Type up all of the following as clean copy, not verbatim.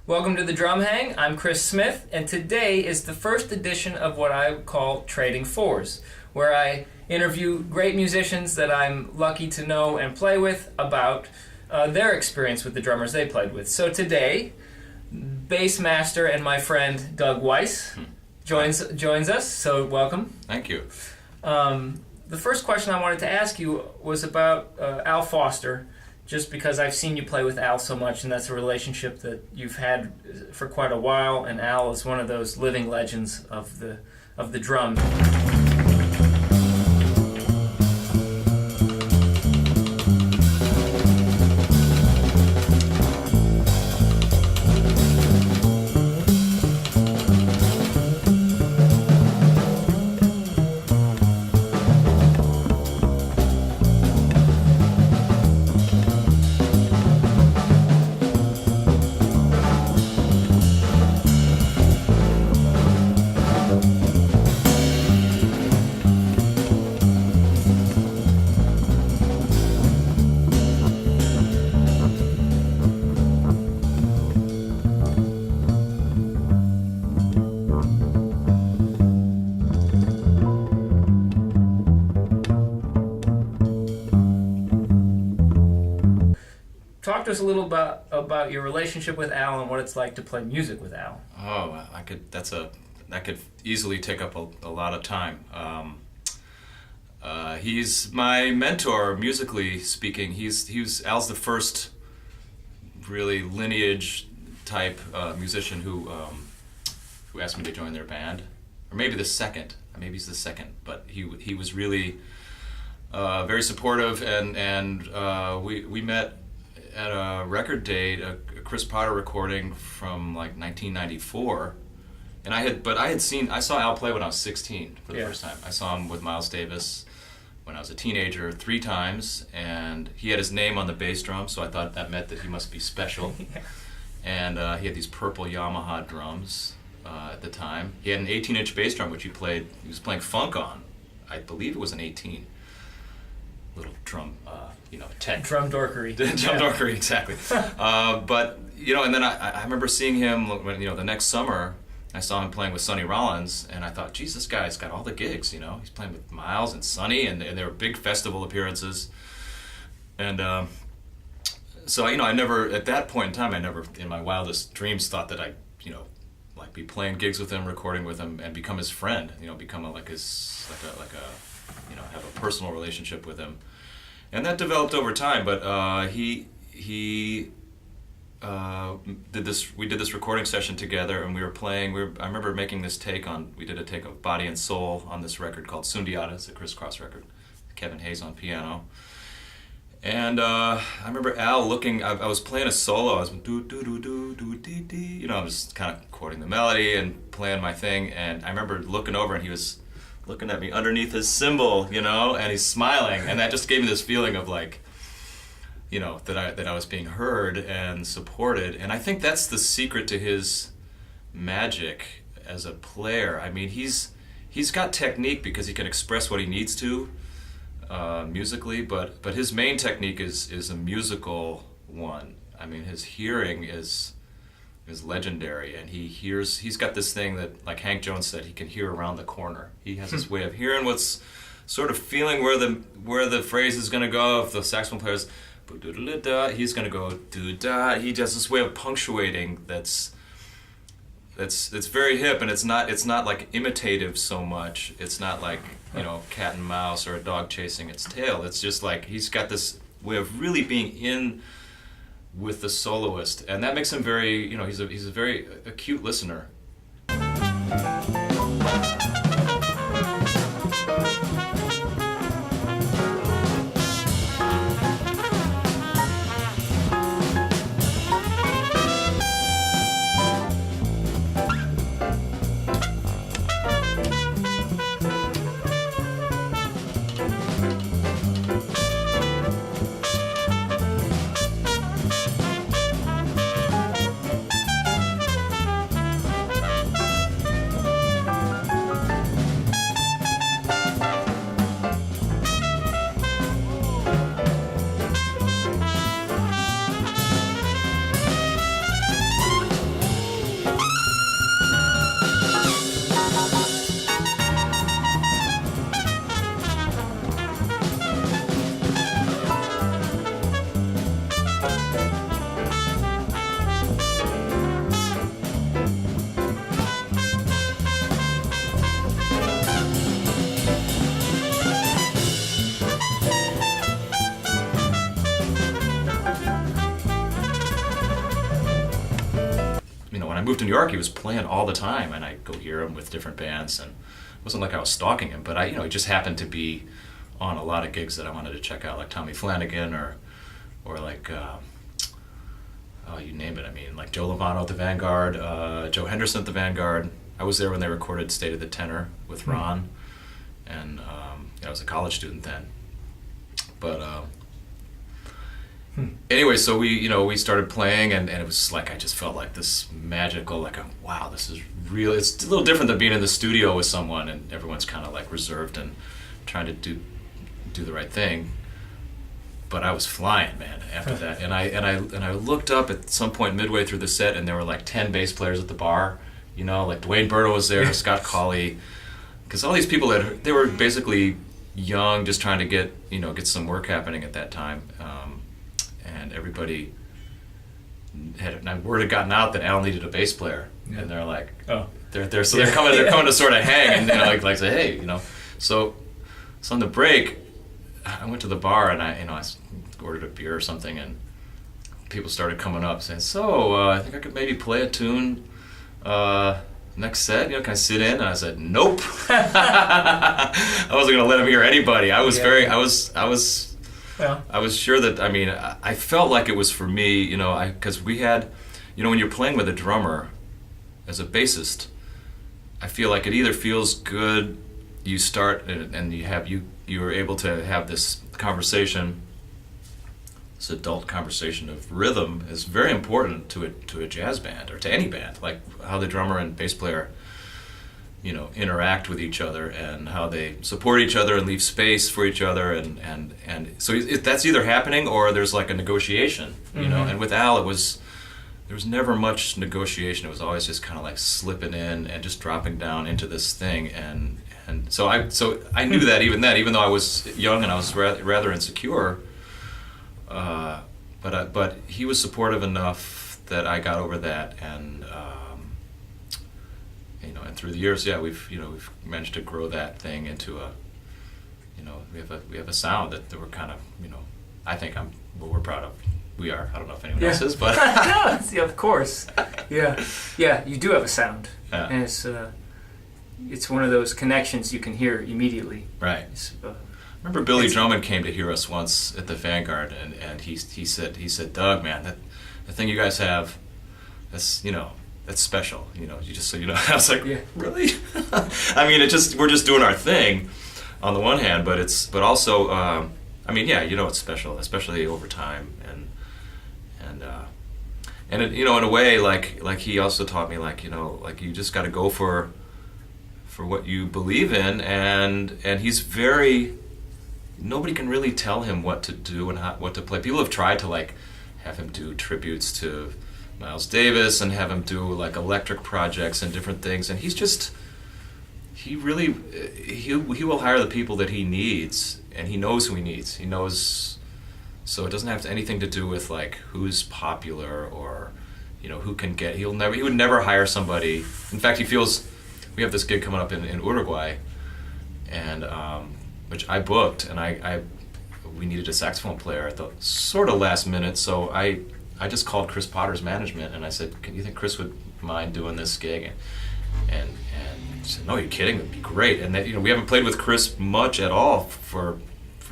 Welcome to the Drum Hang. I'm Chris Smith, and today is the first edition of what I call Trading 4's, where I interview great musicians that I'm lucky to know and play with about their experience with the drummers they played with. So today, bass master and my friend Doug Weiss joins us, so welcome. Thank you. The first question I wanted to ask you was about Al Foster, just because I've seen you play with Al so much, and that's a relationship that you've had for quite a while, and Al is one of those living legends of the drum. Talk to us a little about your relationship with Al and what it's like to play music with Al. Oh, that could easily take up a lot of time. He's my mentor musically speaking. Al's the first really lineage type musician who asked me to join their band, or maybe the second. Maybe he's the second, but he was really very supportive, and we met at a record date, a Chris Potter recording from like 1994, and I saw Al play when I was 16 for the first time. I saw him with Miles Davis when I was a teenager 3 times, and he had his name on the bass drum, so I thought that meant that he must be special. And he had these purple Yamaha drums at the time. He had an 18-inch bass drum which he was playing funk on. I believe it was an 18. Little drum, 10. Drum dorkery. Dorkery, exactly. But, and then I remember seeing him when, the next summer, I saw him playing with Sonny Rollins, and I thought, geez, this guy's got all the gigs, He's playing with Miles and Sonny, and there were big festival appearances. And so, I never, at that point in time, I never, in my wildest dreams, thought that I'd, be playing gigs with him, recording with him, and become his friend, become have a personal relationship with him. And that developed over time, but we did this recording session together, and I remember making this we did a take of Body and Soul on this record called Sundiata. It's a crisscross record, Kevin Hayes on piano. And I remember Al looking, I was playing a solo, I was do do do do do dee dee, I was kind of quoting the melody and playing my thing, and I remember looking over and he was looking at me underneath his cymbal, and he's smiling, and that just gave me this feeling of that I was being heard and supported. And I think that's the secret to his magic as a player. I mean, he's got technique because he can express what he needs to musically, but his main technique is a musical one. I mean, his hearing is legendary, and he's got this thing that, like Hank Jones said, he can hear around the corner. He has this way of hearing what's sort of feeling where the phrase is going to go. If the saxophone player's he's going to go do-da. He has this way of punctuating that's very hip, and it's not like imitative so much. It's not like, cat and mouse or a dog chasing its tail. It's just like he's got this way of really being in with the soloist, and that makes him very, he's a very acute listener. moved to New York, he was playing all the time, and I'd go hear him with different bands, and it wasn't like I was stalking him, but he just happened to be on a lot of gigs that I wanted to check out, like Tommy Flanagan or like you name it. I mean, like Joe Lovano at the Vanguard, Joe Henderson at the Vanguard. I was there when they recorded State of the Tenor with Ron, and I was a college student then. But anyway, so we started playing, and it was like I just felt like this magical, like, wow, this is real. It's a little different than being in the studio with someone, and everyone's kind of like reserved and trying to do the right thing. But I was flying, man, after that. And I looked up at some point midway through the set, and there were like 10 bass players at the bar. Like Dwayne Berto was there, Scott Colley, because all these people they were basically young, just trying to get some work happening at that time, and everybody word had gotten out that Al needed a bass player, and they're like, they're coming to sort of hang, and like say, hey, so on the break, I went to the bar and I ordered a beer or something, and people started coming up saying, so I think I could maybe play a tune next set, can I sit in? And I said, nope. I wasn't gonna let him hear anybody. I was I was sure that, I felt like it was for me, because we had, when you're playing with a drummer as a bassist, I feel like it either feels good, you start and you are able to have this conversation, this adult conversation of rhythm is very important to a jazz band or to any band, like how the drummer and bass player interact with each other and how they support each other and leave space for each other, and so that's either happening or there's like a negotiation, and with Al there was never much negotiation. It was always just kind of like slipping in and just dropping down into this thing, and so I knew that even though I was young and I was rather insecure, but he was supportive enough that I got over that, and and through the years, we've managed to grow that thing into we have a sound that we're kind of, I think we're proud of. We are. I don't know if anyone else is, but yeah, of course. Yeah, you do have a sound, and it's one of those connections you can hear immediately. Right. Remember Billy Drummond came to hear us once at the Vanguard, and he said, Doug, man, that the thing you guys have, that's special. You just so I was like, really? We're just doing our thing, on the one hand, but also it's special, especially over time, and it, in a way, like he also taught me, like you just got to go for what you believe in, and he's very, nobody can really tell him what to do and what to play. People have tried to like have him do tributes to Miles Davis and have him do like electric projects and different things, and he will hire the people that he needs, and he knows who he needs. He knows, so it doesn't have anything to do with like who's popular or who can get. He would never hire somebody. In fact, he feels, we have this gig coming up in Uruguay, and which I booked, and we needed a saxophone player at the sort of last minute, so I just called Chris Potter's management, and I said, "Can you think Chris would mind doing this gig?" And he said, "No, you're kidding. It'd be great." And that, we haven't played with Chris much at all for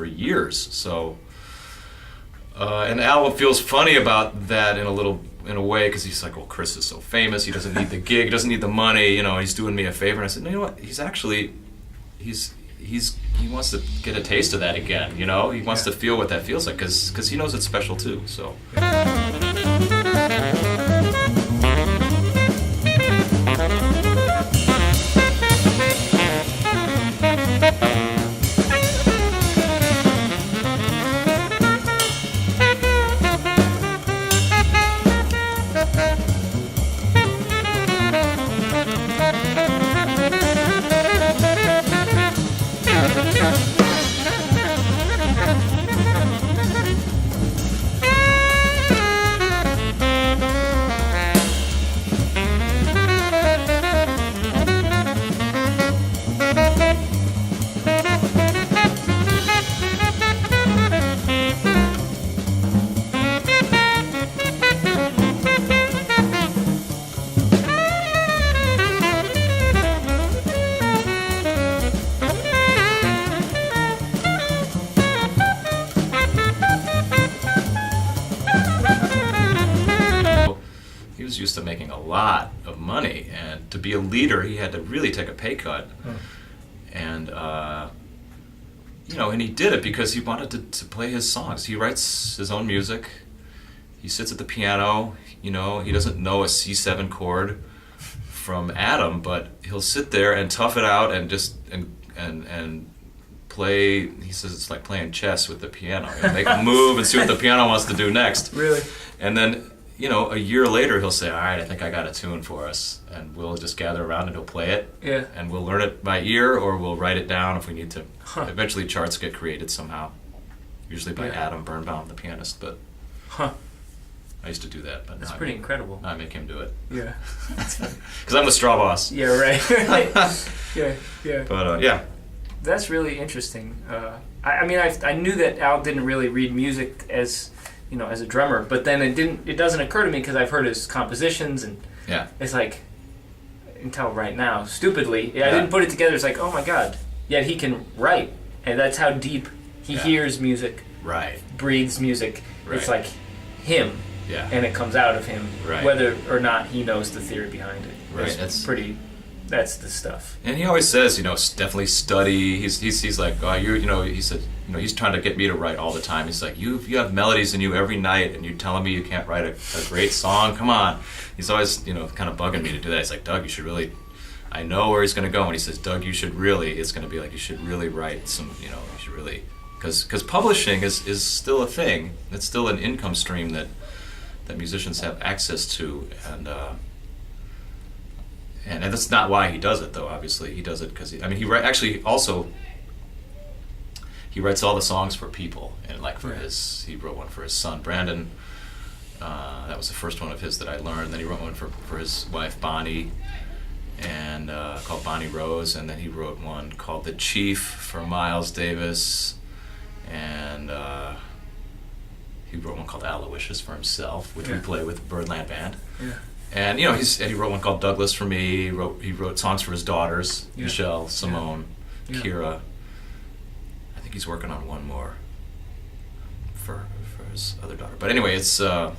years. So, and Al feels funny about that in a way, because he's like, "Well, Chris is so famous. He doesn't need the gig. He doesn't need the money. He's doing me a favor." And I said, "No, you know what? He's actually he wants to get a taste of that again. He wants to feel what that feels like, because he knows it's special too." So. be a leader, he had to really take a pay cut. And, and he did it because he wanted to play his songs. He writes his own music. He sits at the piano, he doesn't know a C7 chord from Adam, but he'll sit there and tough it out and just and play. He says it's like playing chess with the piano. He'll make a move and see what the piano wants to do next. Really? And then, a year later he'll say, all right, I think I got a tune for us. And we'll just gather around and he'll play it. Yeah. And we'll learn it by ear or we'll write it down if we need to. Huh. Eventually charts get created somehow. Usually by Adam Birnbaum, the pianist. But I used to do that. But that's pretty incredible. I make him do it. Yeah. Because I'm the straw boss. Yeah, right. Yeah. But, yeah. That's really interesting. I mean, I knew that Al didn't really read music as a drummer, but then it doesn't occur to me because I've heard his compositions, and it's like, until right now, stupidly, I didn't put it together. It's like, oh my God, yet he can write, and that's how deep he hears music, breathes music. Right. It's like him, and it comes out of him, whether or not he knows the theory behind it. Right. That's the stuff. And he always says, definitely study. He's like, he said, he's trying to get me to write all the time. He's like, you have melodies in you every night, and you're telling me you can't write a great song. Come on. He's always, kind of bugging me to do that. He's like, Doug, you should really. I know where he's going to go, and he says, Doug, you should really. It's going to be like you should really write some. You should really, because publishing is still a thing. It's still an income stream that musicians have access to, and that's not why he does it, though. Obviously, he does it because he writes all the songs for people, and he wrote one for his son Brandon. That was the first one of his that I learned. Then he wrote one for his wife Bonnie, and called Bonnie Rose. And then he wrote one called The Chief for Miles Davis, and he wrote one called Aloysius for himself, which we play with Birdland Band. Yeah. And he wrote one called Douglas for me. He wrote songs for his daughters, Michelle, Simone, Kira. I think he's working on one more for his other daughter. But anyway, it's all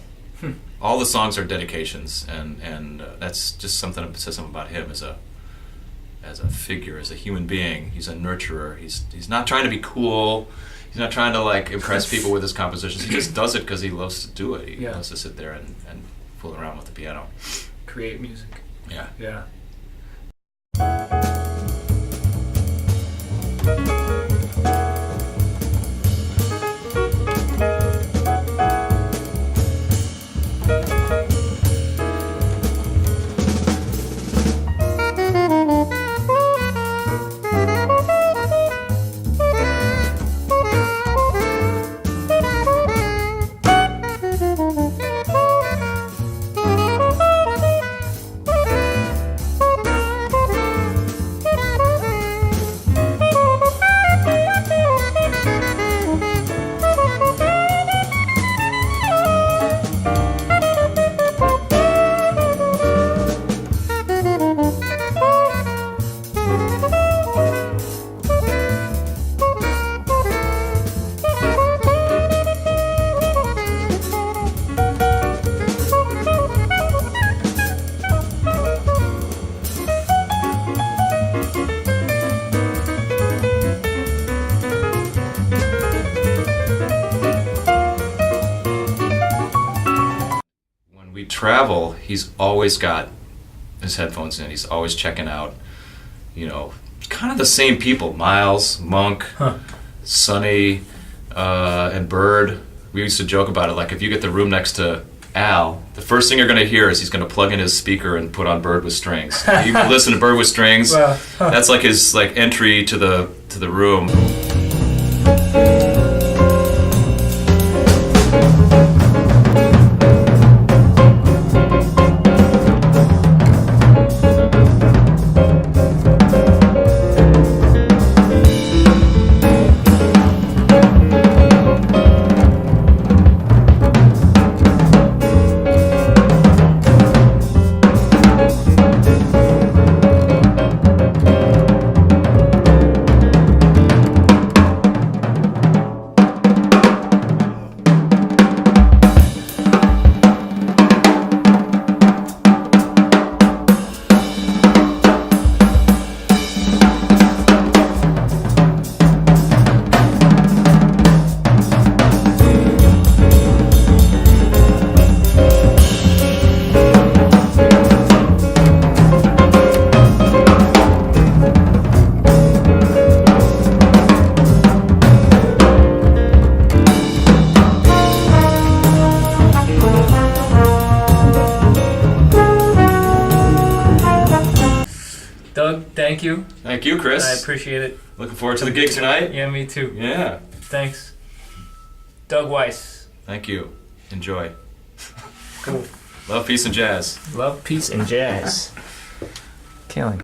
the songs are dedications, and that's just something that says something about him as a figure, as a human being. He's a nurturer. He's not trying to be cool. He's not trying to impress people with his compositions. He just does it because he loves to do it. He loves to sit there and fool around with the piano. Create music. Yeah. Yeah. Travel, he's always got his headphones in. He's always checking out, kind of the same people. Miles, Monk, Sonny, and Bird. We used to joke about it. If you get the room next to Al, the first thing you're going to hear is he's going to plug in his speaker and put on Bird with Strings. You listen to Bird with Strings. That's his entry to the room. Doug, thank you. Thank you, Chris. I appreciate it. Looking forward to the gig tonight. Yeah, me too. Yeah. Thanks. Doug Weiss. Thank you. Enjoy. Cool. Love, peace, and jazz. Love, peace, and jazz. Killing.